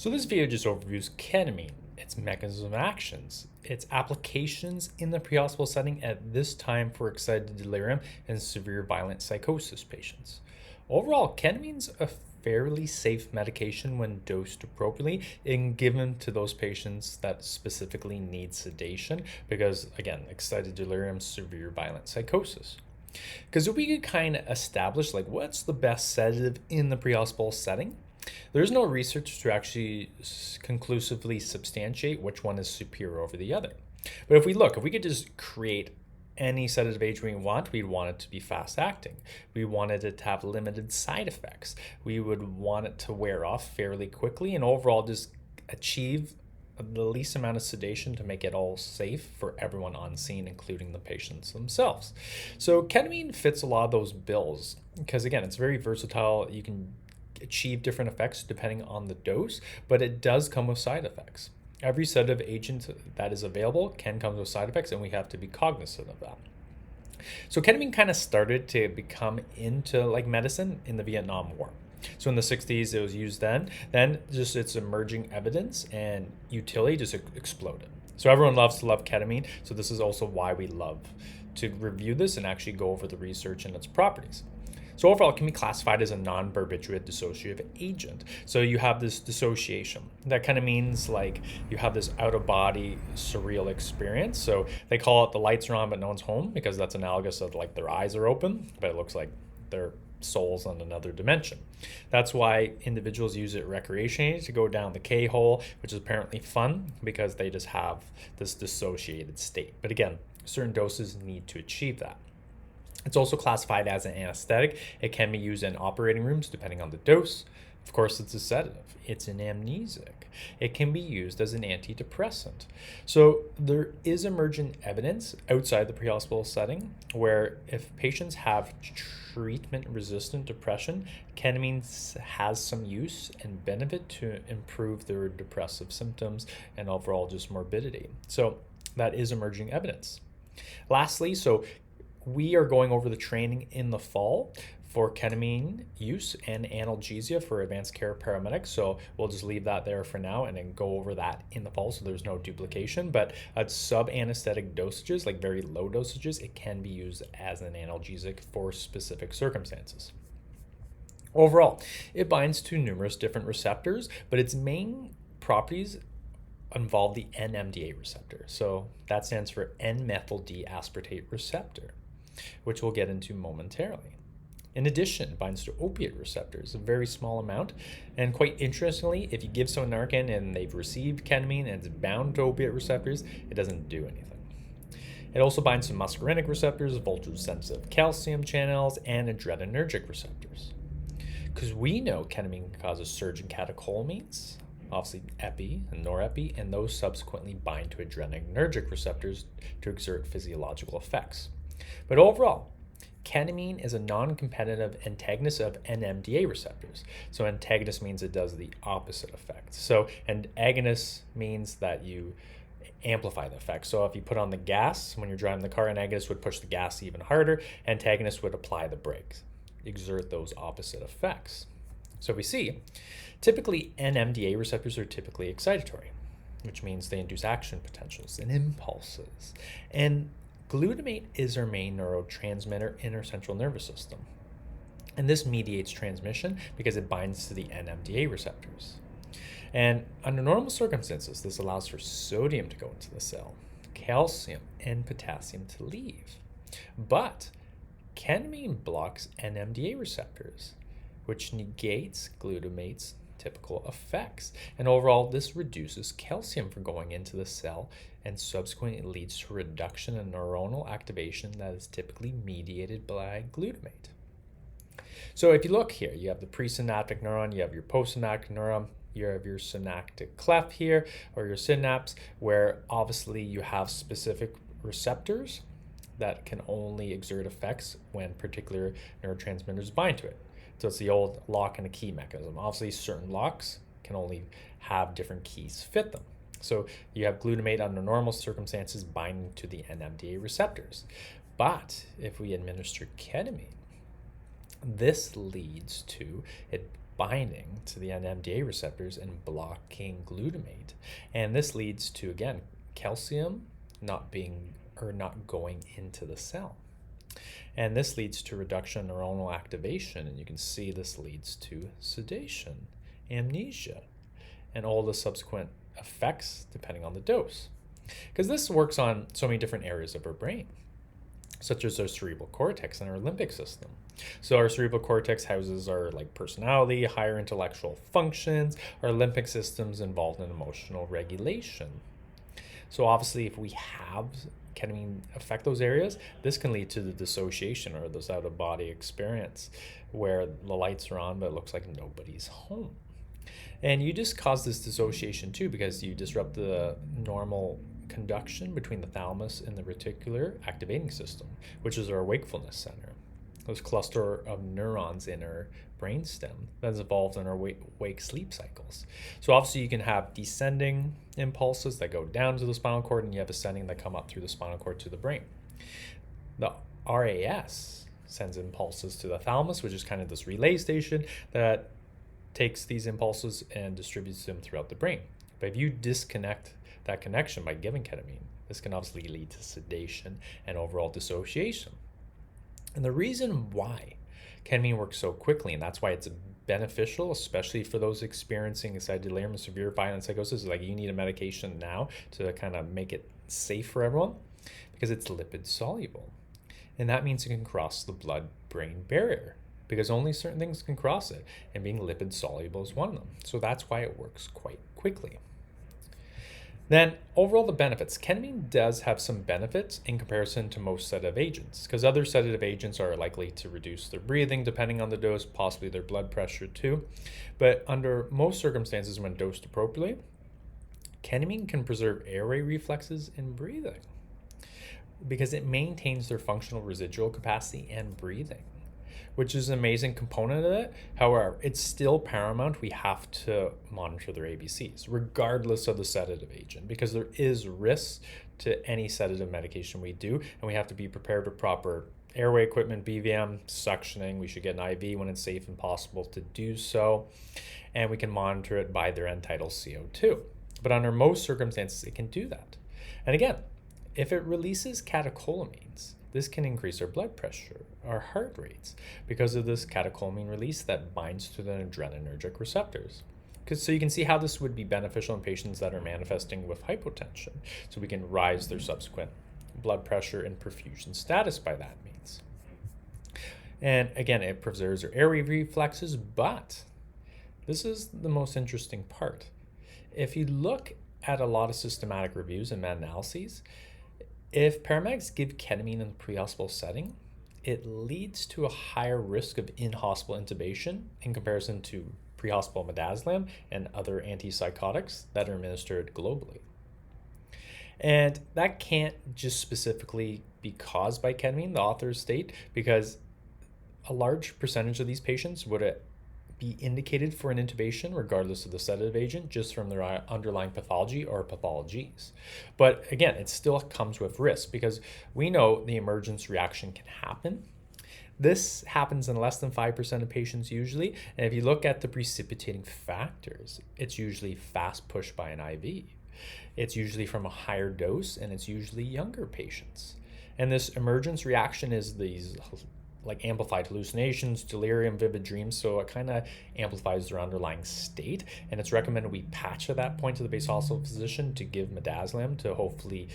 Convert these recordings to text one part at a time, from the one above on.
So this video just overviews ketamine, its mechanism of actions, its applications in the prehospital setting at this time for excited delirium and severe violent psychosis patients. Overall, ketamine's a fairly safe medication when dosed appropriately and given to those patients that specifically need sedation because, again, excited delirium, severe violent psychosis. Because if we could kind of establish what's the best sedative in the prehospital setting, there's no research to actually conclusively substantiate which one is superior over the other. But if we could just create any sedative agent we want, we'd want it to be fast acting. We wanted it to have limited side effects. We would want it to wear off fairly quickly and overall just achieve the least amount of sedation to make it all safe for everyone on scene, including the patients themselves. So ketamine fits a lot of those bills because, again, it's very versatile. You can achieve different effects depending on the dose, but it does come with side effects. Every sedative agent that is available can come with side effects, and we have to be cognizant of that. So ketamine kind of started to become into medicine in the Vietnam War. So in the 60s, it was used then. Then just its emerging evidence and utility just exploded. So everyone loves to love ketamine. So this is also why we love to review this and actually go over the research and its properties. So overall, it can be classified as a non-barbiturate dissociative agent. So you have this dissociation. That kind of means you have this out-of-body surreal experience. So they call it the lights are on but no one's home because that's analogous of their eyes are open, but it looks like their soul's on another dimension. That's why individuals use it recreationally to go down the K-hole, which is apparently fun because they just have this dissociated state. But again, certain doses need to achieve that. It's also classified as an anesthetic. It can be used in operating rooms depending on the dose. Of course, it's a sedative. It's an amnesic. It can be used as an antidepressant. So there is emergent evidence outside the prehospital setting where if patients have treatment-resistant depression, ketamine has some use and benefit to improve their depressive symptoms and overall just morbidity. So that is emerging evidence. Lastly, we are going over the training in the fall for ketamine use and analgesia for advanced care paramedics. So we'll just leave that there for now and then go over that in the fall so there's no duplication. But at sub-anesthetic dosages, like very low dosages, it can be used as an analgesic for specific circumstances. Overall, it binds to numerous different receptors, but its main properties involve the NMDA receptor. So that stands for N-methyl D-aspartate receptor, which we'll get into momentarily. In addition, it binds to opiate receptors, a very small amount. And quite interestingly, if you give someone Narcan and they've received ketamine and it's bound to opiate receptors, it doesn't do anything. It also binds to muscarinic receptors, voltage-sensitive calcium channels, and adrenergic receptors. Because we know ketamine causes surge in catecholamines, obviously epi and norepi, and those subsequently bind to adrenergic receptors to exert physiological effects. But overall, ketamine is a non-competitive antagonist of NMDA receptors. So antagonist means it does the opposite effect. So an agonist means that you amplify the effect. So if you put on the gas when you're driving the car, an agonist would push the gas even harder. Antagonist would apply the brakes, exert those opposite effects. So we see, typically NMDA receptors are typically excitatory, which means they induce action potentials and impulses. And glutamate is our main neurotransmitter in our central nervous system. And this mediates transmission because it binds to the NMDA receptors. And under normal circumstances, this allows for sodium to go into the cell, calcium and potassium to leave. But ketamine blocks NMDA receptors, which negates glutamate's typical effects. And overall, this reduces calcium from going into the cell and subsequently it leads to a reduction in neuronal activation that is typically mediated by glutamate. So if you look here, you have the presynaptic neuron, you have your postsynaptic neuron, you have your synaptic cleft here, or your synapse, where obviously you have specific receptors that can only exert effects when particular neurotransmitters bind to it. So it's the old lock and a key mechanism. Obviously, certain locks can only have different keys fit them. So you have glutamate under normal circumstances binding to the NMDA receptors. But if we administer ketamine, this leads to it binding to the NMDA receptors and blocking glutamate. And this leads to, again, calcium not going into the cell. And this leads to reduction in neuronal activation, and you can see this leads to sedation, amnesia, and all the subsequent effects depending on the dose. Because this works on so many different areas of our brain, such as our cerebral cortex and our limbic system. So our cerebral cortex houses our personality, higher intellectual functions. Our limbic system's involved in emotional regulation. So obviously, if we have ketamine affect those areas, this can lead to the dissociation or this out-of-body experience where the lights are on but it looks like nobody's home. And you just cause this dissociation too because you disrupt the normal conduction between the thalamus and the reticular activating system, which is our wakefulness center. Those cluster of neurons in our brainstem that's involved in our wake-sleep cycles. So obviously you can have descending impulses that go down to the spinal cord, and you have ascending that come up through the spinal cord to the brain. The RAS sends impulses to the thalamus, which is kind of this relay station that takes these impulses and distributes them throughout the brain. But if you disconnect that connection by giving ketamine, this can obviously lead to sedation and overall dissociation. And the reason why ketamine works so quickly, and that's why it's beneficial, especially for those experiencing excited delirium and severe violent psychosis, is you need a medication now to kind of make it safe for everyone, because it's lipid soluble. And that means it can cross the blood-brain barrier, because only certain things can cross it, and being lipid soluble is one of them. So that's why it works quite quickly. Then overall the benefits. Ketamine does have some benefits in comparison to most sedative agents, because other sedative agents are likely to reduce their breathing depending on the dose, possibly their blood pressure too. But under most circumstances, when dosed appropriately, ketamine can preserve airway reflexes and breathing because it maintains their functional residual capacity and breathing, which is an amazing component of it. However, it's still paramount. We have to monitor their ABCs, regardless of the sedative agent, because there is risk to any sedative medication we do, and we have to be prepared with proper airway equipment, BVM, suctioning. We should get an IV when it's safe and possible to do so, and we can monitor it by their end-tidal CO2. But under most circumstances, it can do that. And again, if it releases catecholamines, this can increase our blood pressure, our heart rates, because of this catecholamine release that binds to the adrenergic receptors. So you can see how this would be beneficial in patients that are manifesting with hypotension. So we can rise their subsequent blood pressure and perfusion status by that means. And again, it preserves their airway reflexes, but this is the most interesting part. If you look at a lot of systematic reviews and meta-analyses, if paramedics give ketamine in the pre-hospital setting, it leads to a higher risk of in-hospital intubation in comparison to pre-hospital midazolam and other antipsychotics that are administered globally. And that can't just specifically be caused by ketamine, the authors state, because a large percentage of these patients would be indicated for an intubation regardless of the sedative agent, just from their underlying pathology or pathologies. But again, it still comes with risk because we know the emergence reaction can happen. This happens in less than 5% of patients usually. And if you look at the precipitating factors, it's usually fast push by an IV. It's usually from a higher dose, and it's usually younger patients. And this emergence reaction is these amplified hallucinations, delirium, vivid dreams, so it kind of amplifies their underlying state, and it's recommended we patch at that point to the base hospital physician to give midazolam to hopefully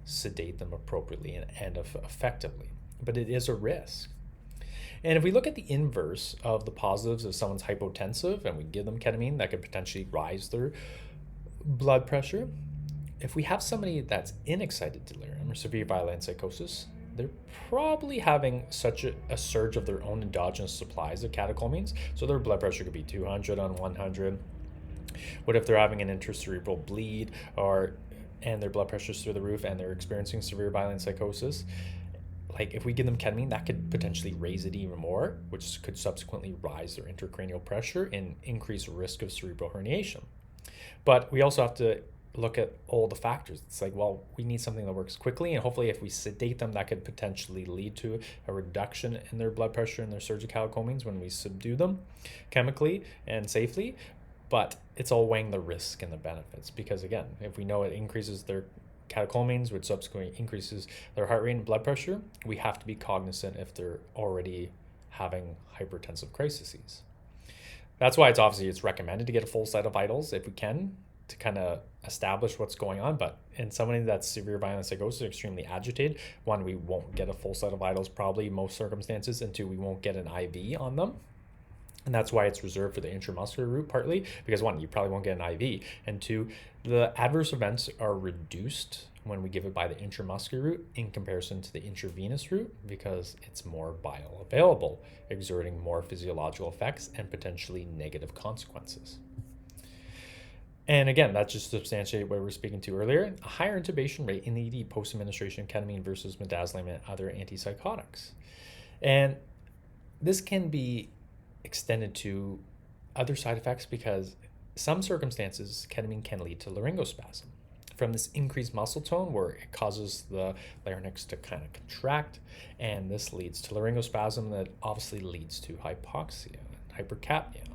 sedate them appropriately and effectively. But it is a risk. And if we look at the inverse of the positives of someone's hypotensive and we give them ketamine, that could potentially rise their blood pressure. If we have somebody that's in excited delirium or severe violent psychosis, they're probably having such a surge of their own endogenous supplies of catecholamines, so their blood pressure could be 200 on 100. What if they're having an intracerebral bleed and their blood pressure's through the roof and they're experiencing severe violent psychosis? If we give them ketamine, that could potentially raise it even more, which could subsequently rise their intracranial pressure and increase risk of cerebral herniation. But we also have to look at all the factors. It's like, well, we need something that works quickly, and hopefully if we sedate them, that could potentially lead to a reduction in their blood pressure and their surgicalcomines when we subdue them chemically and safely. But it's all weighing the risk and the benefits, because again, if we know it increases their catecholamines, which subsequently increases their heart rate and blood pressure, we have to be cognizant if they're already having hypertensive crises. That's why it's recommended to get a full set of vitals if we can, to kind of establish what's going on. But in somebody that's severe violent psychosis, extremely agitated, one, we won't get a full set of vitals probably in most circumstances, and two, we won't get an IV on them. And that's why it's reserved for the intramuscular route, partly because one, you probably won't get an IV, and two, the adverse events are reduced when we give it by the intramuscular route in comparison to the intravenous route, because it's more bioavailable, exerting more physiological effects and potentially negative consequences. And again, that just substantiates what we were speaking to earlier, a higher intubation rate in the ED post-administration of ketamine versus midazolam and other antipsychotics. And this can be extended to other side effects, because some circumstances, ketamine can lead to laryngospasm from this increased muscle tone, where it causes the larynx to kind of contract, and this leads to laryngospasm that obviously leads to hypoxia and hypercapnia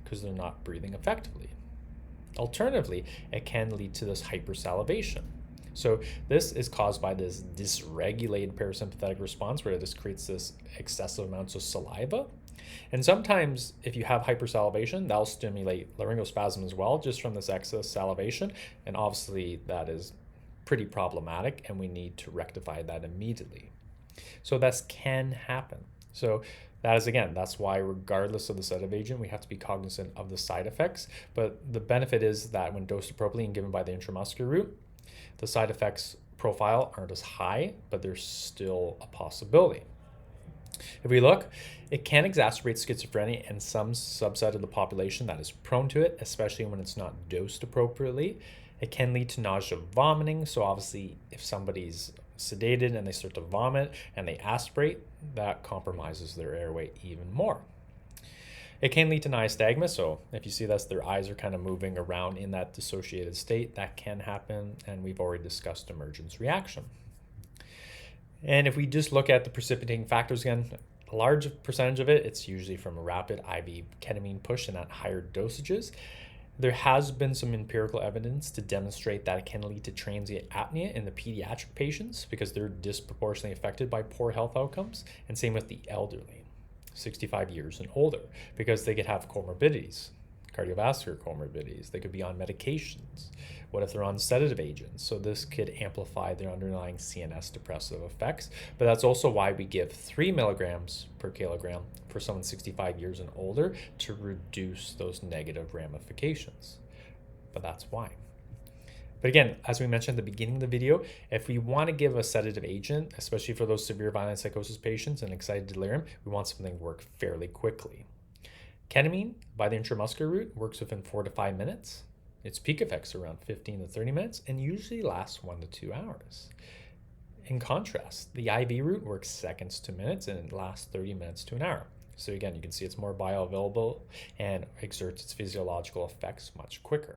because they're not breathing effectively. Alternatively, it can lead to this hypersalivation. So this is caused by this dysregulated parasympathetic response, where it just creates this excessive amounts of saliva. And sometimes if you have hypersalivation, that'll stimulate laryngospasm as well, just from this excess salivation. And obviously that is pretty problematic, and we need to rectify that immediately. So this can happen. So that is, again, that's why regardless of the sedative agent, we have to be cognizant of the side effects. But the benefit is that when dosed appropriately and given by the intramuscular route, the side effects profile aren't as high, but there's still a possibility. If we look, it can exacerbate schizophrenia in some subset of the population that is prone to it, especially when it's not dosed appropriately. It can lead to nausea, vomiting. So obviously, if somebody's sedated and they start to vomit and they aspirate, that compromises their airway even more. It can lead to nystagmus. So if you see this, their eyes are kind of moving around in that dissociated state, that can happen. And we've already discussed emergence reaction. And if we just look at the precipitating factors again, a large percentage of it, it's usually from a rapid IV ketamine push and at higher dosages. There has been some empirical evidence to demonstrate that it can lead to transient apnea in the pediatric patients, because they're disproportionately affected by poor health outcomes, and same with the elderly, 65 years and older, because they could have comorbidities, cardiovascular comorbidities. They could be on medications. What if they're on sedative agents? So this could amplify their underlying CNS depressive effects. But that's also why we give 3 milligrams per kilogram for someone 65 years and older, to reduce those negative ramifications. But that's why. But again, as we mentioned at the beginning of the video, if we want to give a sedative agent, especially for those severe violent psychosis patients and excited delirium, we want something to work fairly quickly. Ketamine by the intramuscular route works within 4 to 5 minutes. Its peak effects are around 15 to 30 minutes and usually lasts 1 to 2 hours. In contrast, the IV route works seconds to minutes and it lasts 30 minutes to an hour. So again, you can see it's more bioavailable and exerts its physiological effects much quicker.